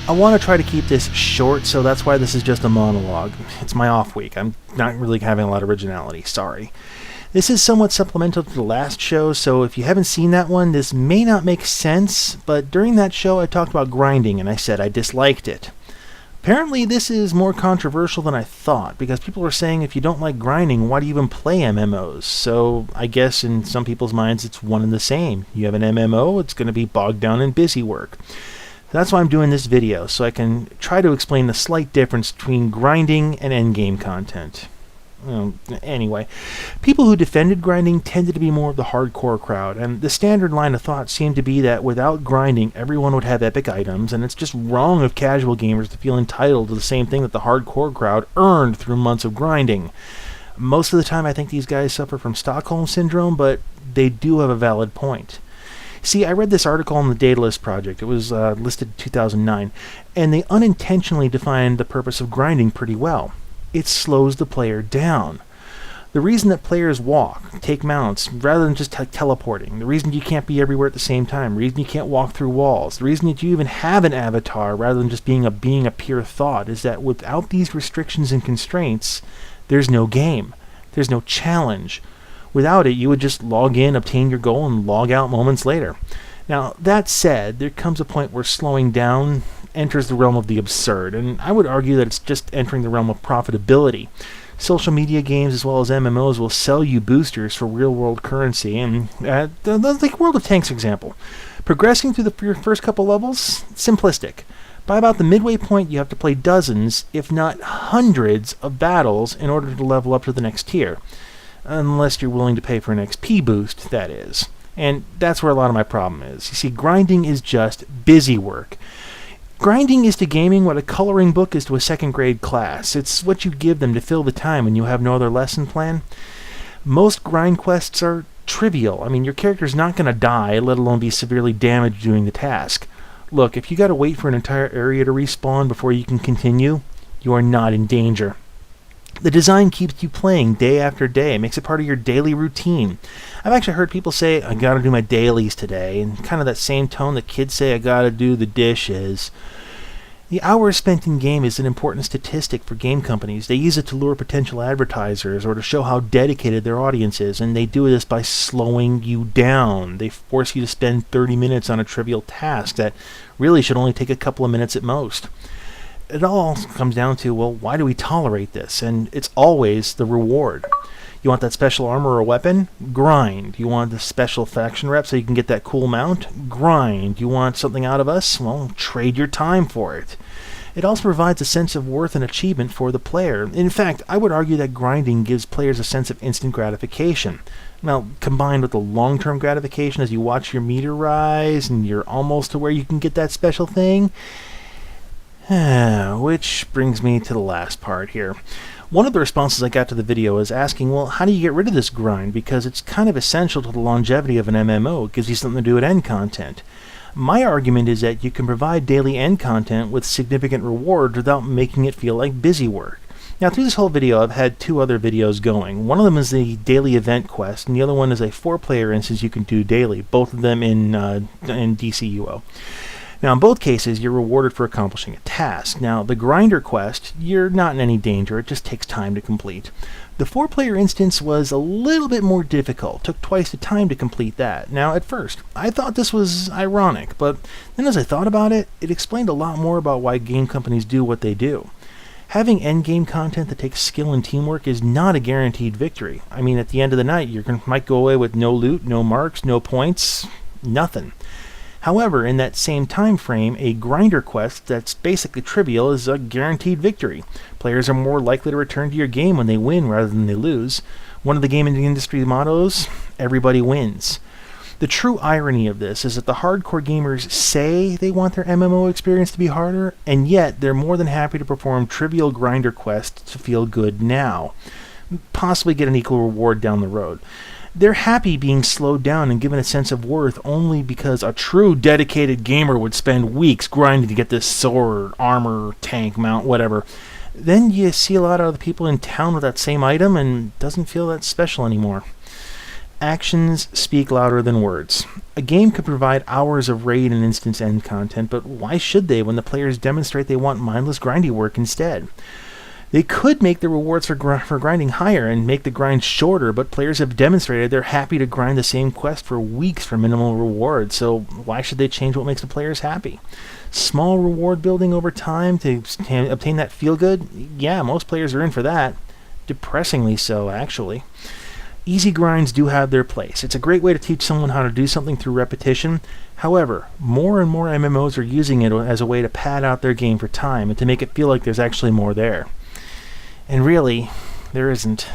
I want to try to keep this short, so that's why this is just a monologue. It's my off week. I'm not really having a lot of originality, sorry. This is somewhat supplemental to the last show, so if you haven't seen that one, this may not make sense, but during that show I talked about grinding and I said I disliked it. Apparently this is more controversial than I thought, because people are saying if you don't like grinding, why do you even play MMOs? So I guess in some people's minds it's one and the same. You have an MMO, it's going to be bogged down in busy work. That's why I'm doing this video, so I can try to explain the slight difference between grinding and endgame content. Anyway, people who defended grinding tended to be more of the hardcore crowd, and the standard line of thought seemed to be that without grinding, everyone would have epic items, and it's just wrong of casual gamers to feel entitled to the same thing that the hardcore crowd earned through months of grinding. Most of the time I think these guys suffer from Stockholm Syndrome, but they do have a valid point. See, I read this article on the Daedalus Project. It was listed in 2009, and they unintentionally defined the purpose of grinding pretty well. It slows the player down. The reason that players walk, take mounts, rather than just teleporting, the reason you can't be everywhere at the same time, the reason you can't walk through walls, the reason that you even have an avatar rather than just being a pure thought, is that without these restrictions and constraints, there's no game. There's no challenge. Without it, you would just log in, obtain your goal, and log out moments later. Now, that said, there comes a point where slowing down enters the realm of the absurd, and I would argue that it's just entering the realm of profitability. Social media games as well as MMOs will sell you boosters for real-world currency, and like World of Tanks example. Progressing through your first couple levels, simplistic. By about the midway point, you have to play dozens, if not hundreds, of battles in order to level up to the next tier. Unless you're willing to pay for an XP boost, that is. And that's where a lot of my problem is. You see, grinding is just busy work. Grinding is to gaming what a coloring book is to a second grade class. It's what you give them to fill the time when you have no other lesson plan. Most grind quests are trivial. I mean, your character's not going to die, let alone be severely damaged doing the task. Look, if you got to wait for an entire area to respawn before you can continue, you are not in danger. The design keeps you playing day after day. It makes it part of your daily routine. I've actually heard people say, I gotta do my dailies today, and kind of that same tone that kids say, I gotta do the dishes. The hours spent in game is an important statistic for game companies. They use it to lure potential advertisers or to show how dedicated their audience is, and they do this by slowing you down. They force you to spend 30 minutes on a trivial task that really should only take a couple of minutes at most. It all comes down to, well, why do we tolerate this? And it's always the reward. You want that special armor or weapon? Grind. You want the special faction rep so you can get that cool mount? Grind. You want something out of us? Well, trade your time for it. It also provides a sense of worth and achievement for the player. In fact, I would argue that grinding gives players a sense of instant gratification. Now, combined with the long-term gratification as you watch your meter rise and you're almost to where you can get that special thing. Which brings me to the last part here. One of the responses I got to the video is asking, well, how do you get rid of this grind? Because it's kind of essential to the longevity of an MMO. It gives you something to do at end content. My argument is that you can provide daily end content with significant rewards without making it feel like busy work. Now, through this whole video, I've had two other videos going. One of them is the daily event quest, and the other one is a 4-player instance you can do daily, both of them in DCUO. Now, in both cases, you're rewarded for accomplishing a task. Now, the grinder quest, you're not in any danger. It just takes time to complete. The 4-player instance was a little bit more difficult. Took twice the time to complete that. Now, at first, I thought this was ironic, but then as I thought about it, it explained a lot more about why game companies do what they do. Having endgame content that takes skill and teamwork is not a guaranteed victory. I mean, at the end of the night, you might go away with no loot, no marks, no points, nothing. However, in that same time frame, a grinder quest that's basically trivial is a guaranteed victory. Players are more likely to return to your game when they win rather than they lose. One of the gaming industry mottos, everybody wins. The true irony of this is that the hardcore gamers say they want their MMO experience to be harder, and yet they're more than happy to perform trivial grinder quests to feel good now. Possibly get an equal reward down the road. They're happy being slowed down and given a sense of worth only because a true dedicated gamer would spend weeks grinding to get this sword, armor, tank, mount, whatever. Then you see a lot of the people in town with that same item and it doesn't feel that special anymore. Actions speak louder than words. A game could provide hours of raid and instance end content, but why should they when the players demonstrate they want mindless grindy work instead? They could make the rewards for grinding higher and make the grind shorter, but players have demonstrated they're happy to grind the same quest for weeks for minimal reward, so why should they change what makes the players happy? Small reward building over time to obtain that feel good? Yeah, most players are in for that. Depressingly so, actually. Easy grinds do have their place. It's a great way to teach someone how to do something through repetition. However, more and more MMOs are using it as a way to pad out their game for time and to make it feel like there's actually more there. And really, there isn't.